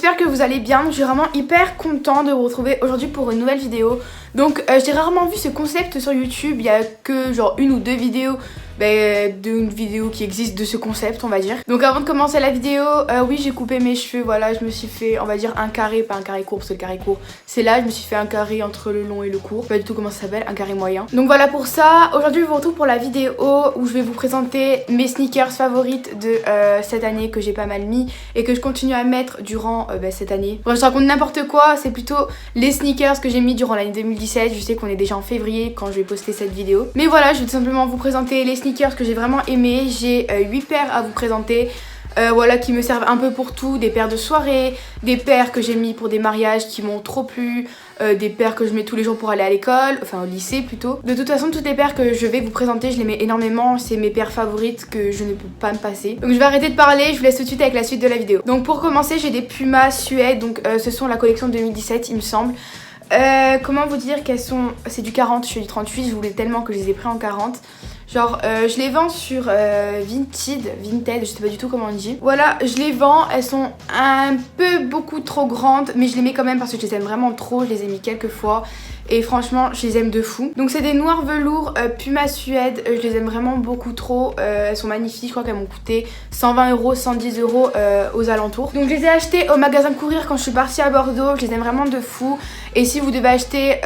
j'espère que vous allez bien. Je suis vraiment hyper content de vous retrouver aujourd'hui pour une nouvelle vidéo. Donc j'ai rarement vu ce concept sur YouTube, il y a que genre une ou deux vidéos d'une vidéo qui existe de ce concept, on va dire. Donc avant de commencer la vidéo, oui, j'ai coupé mes cheveux, voilà, je me suis fait, on va dire, un carré, pas un carré court parce que le carré court c'est là, je me suis fait un carré entre le long et le court, pas du tout comment ça s'appelle, un carré moyen. Donc voilà pour ça. Aujourd'hui je vous retrouve pour la vidéo où je vais vous présenter mes sneakers favorites de cette année que j'ai pas mal mis et que je continue à mettre durant cette année. Bref, je raconte n'importe quoi, c'est plutôt les sneakers que j'ai mis durant l'année 2017. Je sais qu'on est déjà en février quand je vais poster cette vidéo, mais voilà, je vais tout simplement vous présenter les sneakers que j'ai vraiment aimé. J'ai 8 paires à vous présenter. Voilà, qui me servent un peu pour tout, des paires de soirée, des paires que j'ai mis pour des mariages qui m'ont trop plu, des paires que je mets tous les jours pour aller à l'école, enfin au lycée plutôt. De toute façon, toutes les paires que je vais vous présenter, je les mets énormément, c'est mes paires favorites que je ne peux pas me passer. Donc je vais arrêter de parler, je vous laisse tout de suite avec la suite de la vidéo. Donc pour commencer, j'ai des Puma Suède, donc ce sont la collection 2017 il me semble. Comment vous dire qu'elles sont... C'est du 40, je suis du 38, je voulais tellement que je les ai pris en 40. Genre je les vends sur Vinted, je sais pas du tout comment on dit. Voilà, je les vends, elles sont un peu beaucoup trop grandes, mais je les mets quand même parce que je les aime vraiment trop, je les ai mis quelques fois. Et franchement, je les aime de fou. Donc c'est des noirs velours Puma Suède, je les aime vraiment beaucoup trop. Elles sont magnifiques, je crois qu'elles m'ont coûté 120 €, 110 € aux alentours. Donc je les ai achetées au magasin Courir quand je suis partie à Bordeaux, je les aime vraiment de fou. Et si vous devez acheter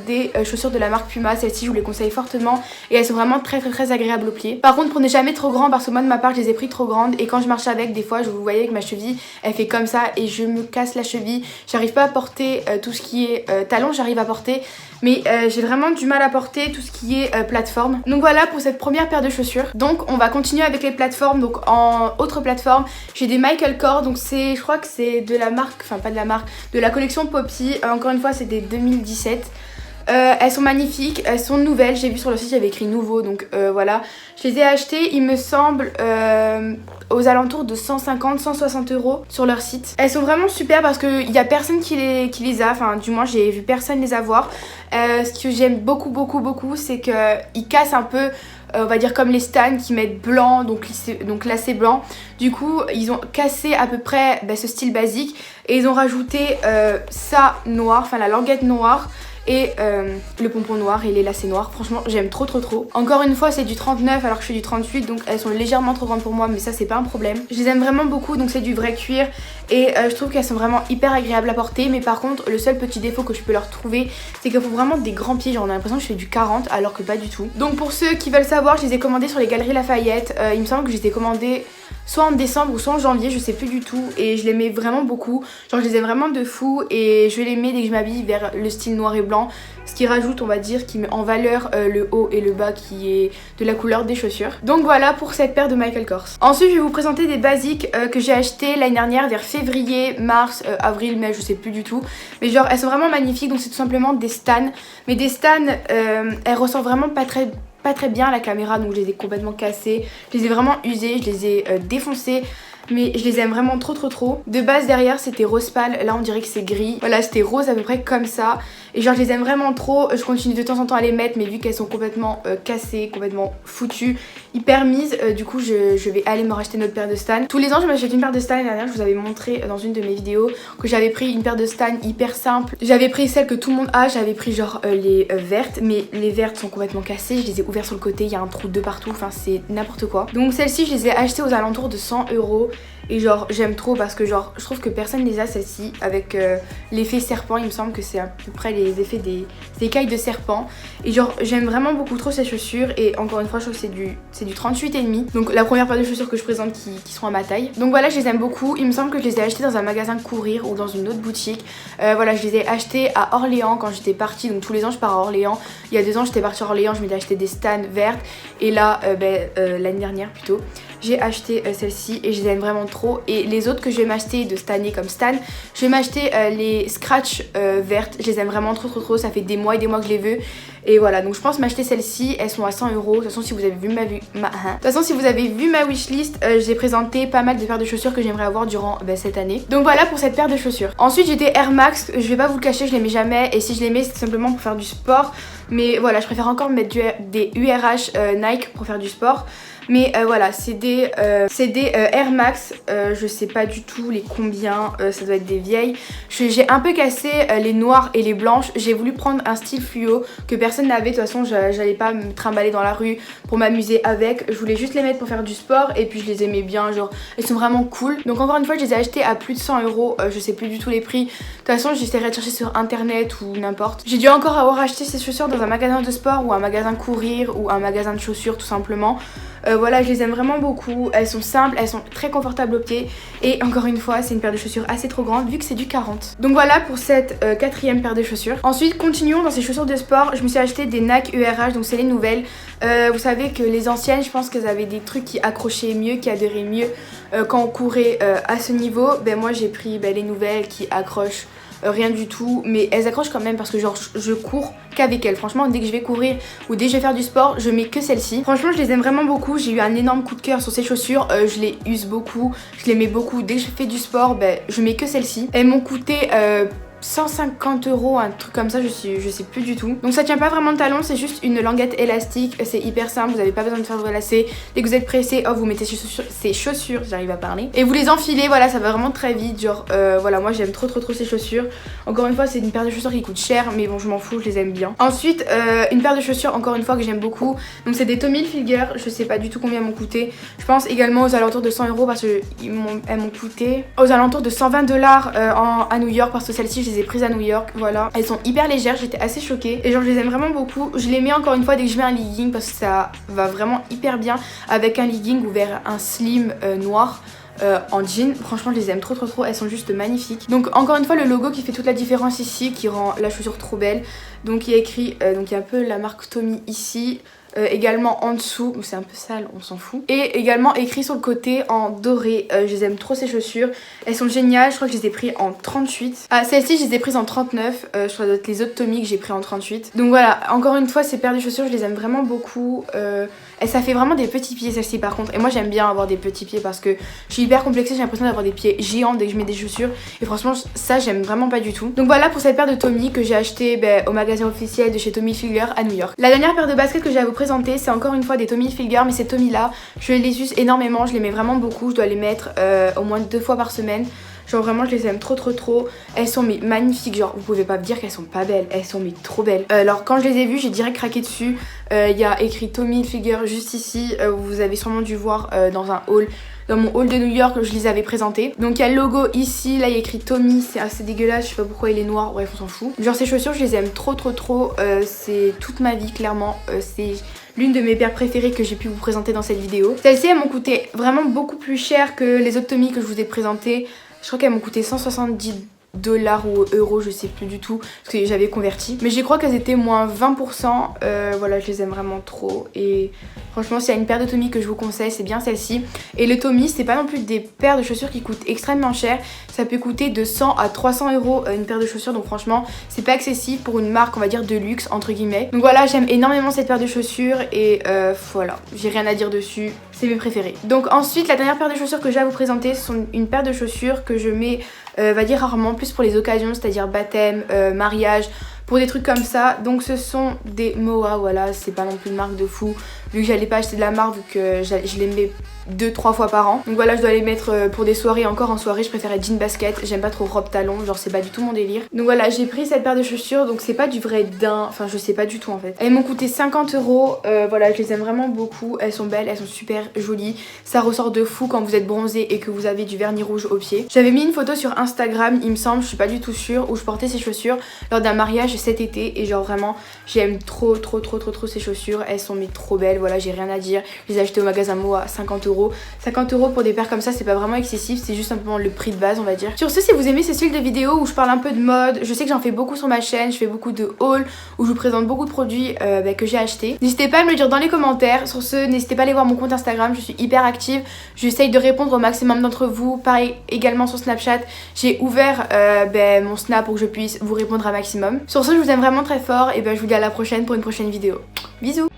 des chaussures de la marque Puma, celles-ci je vous les conseille fortement. Et elles sont vraiment très agréables aux pieds. Par contre, prenez jamais trop grand parce que moi de ma part je les ai pris trop grandes. Et quand je marche avec, des fois je vous voyez que ma cheville elle fait comme ça et je me casse la cheville. J'arrive pas à porter tout ce qui est talon, j'arrive à porter. Mais j'ai vraiment du mal à porter tout ce qui est plateforme. Donc voilà pour cette première paire de chaussures. Donc on va continuer avec les plateformes. Donc en autre plateforme, j'ai des Michael Kors. Donc je crois que c'est de la marque, enfin pas de la marque, de la collection Poppy. Encore une fois c'est des 2017. Elles sont magnifiques, elles sont nouvelles, j'ai vu sur le site il y avait écrit nouveau, donc voilà. Je les ai achetées, il me semble, aux alentours de 150-160 € sur leur site. Elles sont vraiment super parce qu'il n'y a personne qui les a, enfin du moins j'ai vu personne les avoir. Ce que j'aime beaucoup, c'est qu'ils cassent un peu, on va dire comme les Stan qui mettent blanc, donc lacet blanc. Du coup ils ont cassé à peu près ce style basique et ils ont rajouté ça noir, enfin la languette noire. Et le pompon noir et les lacets noirs. Franchement j'aime trop. Encore une fois c'est du 39 alors que je suis du 38, donc elles sont légèrement trop grandes pour moi, mais ça c'est pas un problème. Je les aime vraiment beaucoup, donc c'est du vrai cuir. Et je trouve qu'elles sont vraiment hyper agréables à porter. Mais par contre le seul petit défaut que je peux leur trouver, c'est qu'il faut vraiment des grands pieds. Genre on a l'impression que je fais du 40 alors que pas du tout. Donc pour ceux qui veulent savoir, je les ai commandés sur les Galeries Lafayette. Il me semble que je les ai commandés soit en décembre ou soit en janvier, je sais plus du tout. Et je les mets vraiment beaucoup, genre je les aime vraiment de fou. Et je les mets dès que je m'habille vers le style noir et blanc, ce qui rajoute, on va dire, qui met en valeur le haut et le bas qui est de la couleur des chaussures. Donc voilà pour cette paire de Michael Kors. Ensuite je vais vous présenter des basiques que j'ai acheté l'année dernière vers février, mars, avril, mai, je sais plus du tout. Mais genre elles sont vraiment magnifiques, donc c'est tout simplement des Stan. Mais des Stan, elles ressortent vraiment pas très bien à la caméra, donc je les ai complètement cassées, je les ai vraiment usées, je les ai défoncées. Mais je les aime vraiment trop. De base derrière c'était rose pâle, là on dirait que c'est gris. Voilà, c'était rose à peu près comme ça. Et genre je les aime vraiment trop, je continue de temps en temps à les mettre, mais vu qu'elles sont complètement cassées, complètement foutues, hyper mises, du coup je vais aller me racheter une autre paire de Stan. Tous les ans je m'achète une paire de Stan. L'année dernière je vous avais montré dans une de mes vidéos que j'avais pris une paire de Stan hyper simple. J'avais pris celle que tout le monde a, j'avais pris genre les vertes, mais les vertes sont complètement cassées, je les ai ouvertes sur le côté, il y a un trou de partout, enfin c'est n'importe quoi. Donc celle-ci je les ai achetées aux alentours de 100 €. Et genre j'aime trop parce que genre je trouve que personne les a celles-ci avec l'effet serpent. Il me semble que c'est à peu près les effets des écailles de serpent. Et genre j'aime vraiment beaucoup trop ces chaussures. Et encore une fois je trouve que c'est du 38,5. Donc la première paire de chaussures que je présente qui sont à ma taille. Donc voilà, je les aime beaucoup. Il me semble que je les ai achetées dans un magasin Courir ou dans une autre boutique. Voilà, je les ai achetées à Orléans quand j'étais partie. Donc tous les ans je pars à Orléans. Il y a 2 ans j'étais partie à Orléans, je m'étais acheté des Stan vertes. Et là l'année dernière plutôt, j'ai acheté celle-ci et je les aime vraiment trop. Et les autres que je vais m'acheter de cette année comme Stan, je vais m'acheter les Scratch vertes. Je les aime vraiment trop. Ça fait des mois et des mois que je les veux. Et voilà, donc je pense m'acheter celles-ci, elles sont à 100 €. De toute façon, si vous avez vu ma wishlist, j'ai présenté pas mal de paires de chaussures que j'aimerais avoir durant cette année. Donc voilà pour cette paire de chaussures. Ensuite j'étais Air Max, je vais pas vous le cacher, je les mets jamais, et si je les mets c'est simplement pour faire du sport. Mais voilà, je préfère encore mettre des URH Nike pour faire du sport. Mais voilà, c'est des Air Max, je sais pas du tout les combien, ça doit être des vieilles. J'ai un peu cassé les noires et les blanches, j'ai voulu prendre un style fluo que personne n'avait. De toute façon j'allais pas me trimballer dans la rue pour m'amuser avec, je voulais juste les mettre pour faire du sport et puis je les aimais bien, genre elles sont vraiment cool. Donc encore une fois je les ai achetées à plus de 100 €, je sais plus du tout les prix. De toute façon j'essaierai de chercher sur internet ou n'importe. J'ai dû encore avoir acheté ces chaussures dans un magasin de sport ou un magasin courir ou un magasin de chaussures tout simplement. Voilà, je les aime vraiment beaucoup, elles sont simples, elles sont très confortables aux pieds et encore une fois c'est une paire de chaussures assez trop grande vu que c'est du 40. Donc voilà pour cette quatrième paire de chaussures. Ensuite continuons dans ces chaussures de sport, je me suis acheté des Nike URH, donc c'est les nouvelles. Vous savez que les anciennes je pense qu'elles avaient des trucs qui accrochaient mieux, qui adhéraient mieux quand on courait à ce niveau. Moi j'ai pris les nouvelles qui accrochent rien du tout, mais elles accrochent quand même parce que genre je cours qu'avec elles. Franchement dès que je vais courir ou dès que je vais faire du sport je mets que celles-ci. Franchement je les aime vraiment beaucoup, j'ai eu un énorme coup de cœur sur ces chaussures, je les use beaucoup, je les mets beaucoup. Dès que je fais du sport je mets que celles-ci. Elles m'ont coûté 150 €, un truc comme ça, je sais plus du tout. Donc ça tient pas vraiment de talon, c'est juste une languette élastique, c'est hyper simple, vous avez pas besoin de faire vos lacets. Dès que vous êtes pressé, vous mettez ces chaussures, j'arrive à parler, et vous les enfilez, voilà, ça va vraiment très vite, genre voilà, moi j'aime trop ces chaussures. Encore une fois c'est une paire de chaussures qui coûte cher, mais bon je m'en fous, je les aime bien. Ensuite une paire de chaussures encore une fois que j'aime beaucoup, donc c'est des Tommy Hilfiger, je sais pas du tout combien elles m'ont coûté. Je pense également aux alentours de 100 € parce que elles m'ont coûté aux alentours de 120 $ à New York, parce que celle-ci je les ai prises à New York, voilà. Elles sont hyper légères, j'étais assez choquée et genre je les aime vraiment beaucoup. Je les mets encore une fois dès que je mets un legging parce que ça va vraiment hyper bien avec un legging ou vers un slim noir. En jean, franchement je les aime trop, elles sont juste magnifiques. Donc encore une fois le logo qui fait toute la différence ici, qui rend la chaussure trop belle. Donc il y a écrit, donc il y a un peu la marque Tommy ici. Également en dessous, c'est un peu sale, on s'en fout. Et également écrit sur le côté en doré. Je les aime trop ces chaussures, elles sont géniales. Je crois que je les ai pris en 38. Ah, celle-ci je les ai prises en 39. Je crois que les autres Tommy que j'ai pris en 38. Donc voilà, encore une fois ces paires de chaussures je les aime vraiment beaucoup. Et ça fait vraiment des petits pieds celle-ci par contre. Et moi j'aime bien avoir des petits pieds parce que je suis hyper complexée, j'ai l'impression d'avoir des pieds géants dès que je mets des chaussures. Et franchement ça j'aime vraiment pas du tout. Donc voilà pour cette paire de Tommy que j'ai acheté au magasin officiel de chez Tommy Hilfiger à New York. La dernière paire de baskets que j'ai à vous présenter, c'est encore une fois des Tommy Hilfiger, mais ces Tommy là je les use énormément, je les mets vraiment beaucoup. Je dois les mettre au moins 2 fois par semaine. Genre vraiment je les aime trop. Elles sont mais magnifiques, genre vous pouvez pas me dire qu'elles sont pas belles, elles sont mais trop belles. Alors quand je les ai vues j'ai direct craqué dessus. Il y a écrit Tommy Hilfiger juste ici, vous avez sûrement dû voir dans un haul. Dans mon haul de New York, je les avais présentés. Donc il y a le logo ici, là il y a écrit Tommy, c'est assez dégueulasse, je sais pas pourquoi il est noir, bref on s'en fout. Genre ces chaussures je les aime trop, c'est toute ma vie clairement, c'est l'une de mes paires préférées que j'ai pu vous présenter dans cette vidéo. Celles-ci elles m'ont coûté vraiment beaucoup plus cher que les autres Tommy que je vous ai présentés. Je crois qu'elles m'ont coûté 170 $ ou euros, je sais plus du tout parce que j'avais converti, mais je crois qu'elles étaient moins 20%. Voilà, je les aime vraiment trop et franchement s'il y a une paire de Tommy que je vous conseille c'est bien celle-ci. Et le Tommy c'est pas non plus des paires de chaussures qui coûtent extrêmement cher, ça peut coûter de 100 à 300 € une paire de chaussures, donc franchement c'est pas accessible pour une marque on va dire de luxe entre guillemets. Donc voilà, j'aime énormément cette paire de chaussures et voilà, j'ai rien à dire dessus, c'est mes préférés. Donc ensuite la dernière paire de chaussures que j'ai à vous présenter, ce sont une paire de chaussures que je mets va dire rarement, plus pour les occasions, c'est-à-dire baptême, mariage, pour des trucs comme ça. Donc ce sont des Moa, voilà, c'est pas non plus une marque de fou vu que j'allais pas acheter de la marque, vu que je les mets 2-3 fois par an. Donc voilà, je dois les mettre pour des soirées. Encore en soirée je préférais jean basket, j'aime pas trop robe talon, genre c'est pas du tout mon délire. Donc voilà, j'ai pris cette paire de chaussures, donc c'est pas du vrai daim, enfin je sais pas du tout en fait. Elles m'ont coûté 50 €, voilà, je les aime vraiment beaucoup, elles sont belles, elles sont super jolies. Ça ressort de fou quand vous êtes bronzé et que vous avez du vernis rouge aux pieds. J'avais mis une photo sur Instagram il me semble, je suis pas du tout sûre, où je portais ces chaussures lors d'un mariage cet été et genre vraiment j'aime trop ces chaussures, elles sont mais trop belles, voilà, j'ai rien à dire. Je les ai achetées au magasin Moa à 50 €, €. 50 € pour des paires comme ça, c'est pas vraiment excessif, c'est juste simplement le prix de base, on va dire. Sur ce, si vous aimez ce style de vidéo où je parle un peu de mode, je sais que j'en fais beaucoup sur ma chaîne, je fais beaucoup de hauls où je vous présente beaucoup de produits que j'ai achetés. N'hésitez pas à me le dire dans les commentaires. Sur ce, n'hésitez pas à aller voir mon compte Instagram, je suis hyper active, j'essaye de répondre au maximum d'entre vous. Pareil également sur Snapchat, j'ai ouvert mon Snap pour que je puisse vous répondre un maximum. Sur ce, je vous aime vraiment très fort et je vous dis à la prochaine pour une prochaine vidéo. Bisous.